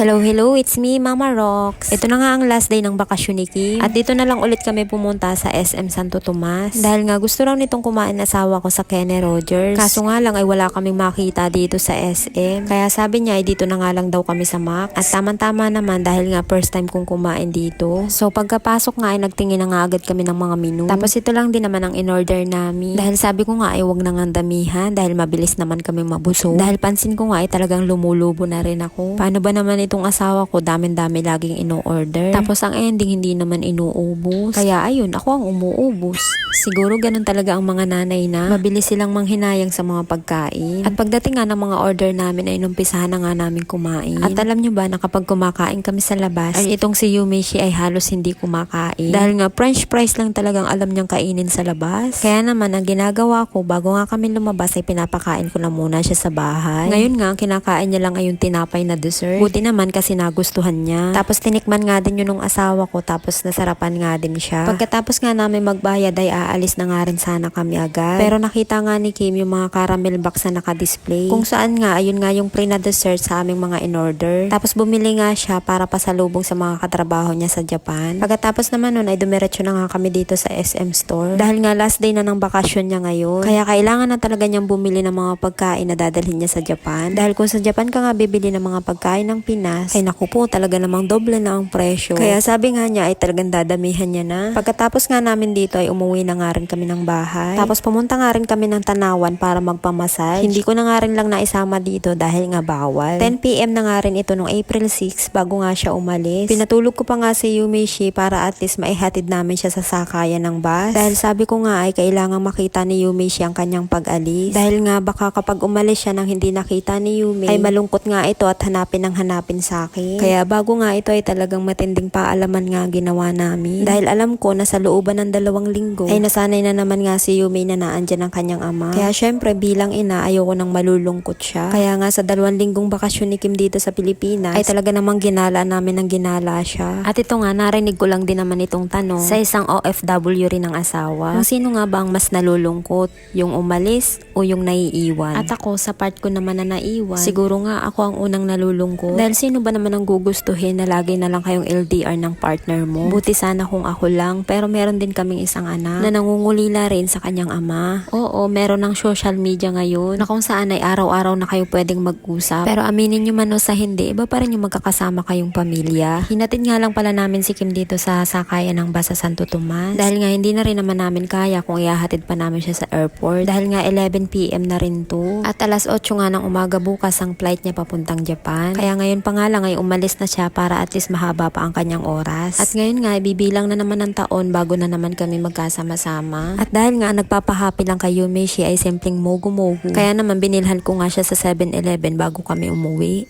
Hello, hello, it's me, Mama Rox. Ito na nga ang last day ng bakasyon ni Kim. At dito na lang ulit kami pumunta sa SM Santo Tomas. Dahil nga gusto raw nitong kumain asawa ko sa Kenny Rogers. Kaso nga lang ay wala kaming makita dito sa SM. Kaya sabi niya ay dito na nga lang daw kami sa Max. At tama-tama naman dahil nga first time kong kumain dito. So pagkapasok nga ay nagtingin na nga agad kami ng mga menu. Tapos ito lang din naman ang in-order namin. Dahil sabi ko nga ay wag na nga damihan dahil mabilis naman kami mabusog. Dahil pansin ko nga ay talagang lumulubo na rin ako. Paano ba naman itong asawa ko, dami-dami laging ino-order. Tapos ang ending hindi naman inuubos. Kaya ayun, ako ang umuubos. Siguro ganun talaga ang mga nanay na mabilis silang manghinayang sa mga pagkain. At pagdating nga ng mga order namin ay inumpisahan na nga namin kumain. At alam nyo ba na kapag kumakain kami sa labas, ay itong si Yumeshi ay halos hindi kumakain. Dahil nga french fries lang talagang alam niyang kainin sa labas. Kaya naman ang ginagawa ko bago nga kami lumabas ay pinapakain ko na muna siya sa bahay. Ngayon nga kinakain niya lang ay yung tinapay na dessert. Buti naman kasi nagustuhan niya. Tapos tinikman nga din yun ng asawa ko tapos nasarapan nga din siya. Pagkatapos nga namin magbayad ay aalis na nga rin sana kami agad. Pero nakita nga ni Kim yung mga caramel box na naka-display. Kung saan nga ayun nga yung pre na dessert sa aming mga in-order. Tapos bumili nga siya para pasalubong sa mga katrabaho niya sa Japan. Pagkatapos naman nun ay dumiretso na nga kami dito sa SM store. Dahil nga last day na ng bakasyon niya ngayon. Kaya kailangan na talaga niyang bumili ng mga pagkain na dadalhin niya sa Japan. Dahil kung sa Japan ka nga bibili ng mga pagkain ng Pinas, ay naku po talaga namang doble na ang presyo. Kaya sabi nga niya ay talagang dadamihan niya na. Pagkatapos nga namin dito ay umuwi na nga rin kami ng bahay. Tapos pumunta nga rin kami ng Tanawan para magpamassage. Hindi ko na nga rin lang naisama dito dahil nga bawal. 10 PM na nga rin ito nung April 6 bago nga siya umalis. Pinatulog ko pa nga si Yumeshi para at least maihatid namin siya sa sakayan ng bus. Dahil sabi ko nga ay kailangan makita ni Yumeshi ang kanyang pag-alis. Dahil nga baka kapag umalis siya nang hindi nakita ni Yume ay malungkot nga ito at hanapin sa akin. Kaya bago nga ito ay talagang matinding paalaman nga ginawa namin. Dahil alam ko na sa looban ng 2 linggo ay nasanay na naman nga si Yume na naandyan ang kanyang ama. Kaya syempre bilang ina ayoko nang malulungkot siya. Kaya nga sa 2 linggong bakasyon ni Kim dito sa Pilipinas ay talaga namang ginala namin ng ginala siya. At ito nga narinig ko lang din naman itong tanong sa isang OFW rin ng asawa. Kung sino nga ba ang mas nalulungkot? Yung umalis o yung naiiwan? At ako sa part ko naman na naiwan, siguro nga ako ang unang nalulungkot. Dahil sino ba naman ang gugustuhin na lagi na lang kayong LDR ng partner mo? Buti sana kung ako lang, pero meron din kaming isang anak na nangungulila rin sa kanyang ama. Oo, meron ng social media ngayon na kung saan ay araw-araw na kayo pwedeng mag-usap. Pero aminin nyo man o sa hindi, iba pa rin yung magkakasama kayong pamilya. Hinatid nga lang pala namin si Kim dito sa sakayan ng bus sa Santo Tomas. Dahil nga hindi na rin naman namin kaya kung ihahatid pa namin siya sa airport. Dahil nga 11 PM na rin to. At alas 8 nga ng umaga bukas ang flight niya papuntang Japan. Kaya ngayon pa nga lang ay umalis na siya para at least mahaba pa ang kanyang oras. At ngayon nga bibilang na naman ng taon bago na naman kami magkasama-sama. At dahil nga nagpapahappy lang kay Yumeshi ay simpleng mogu-mogu. Kaya naman binilhan ko nga siya sa 7-Eleven bago kami umuwi.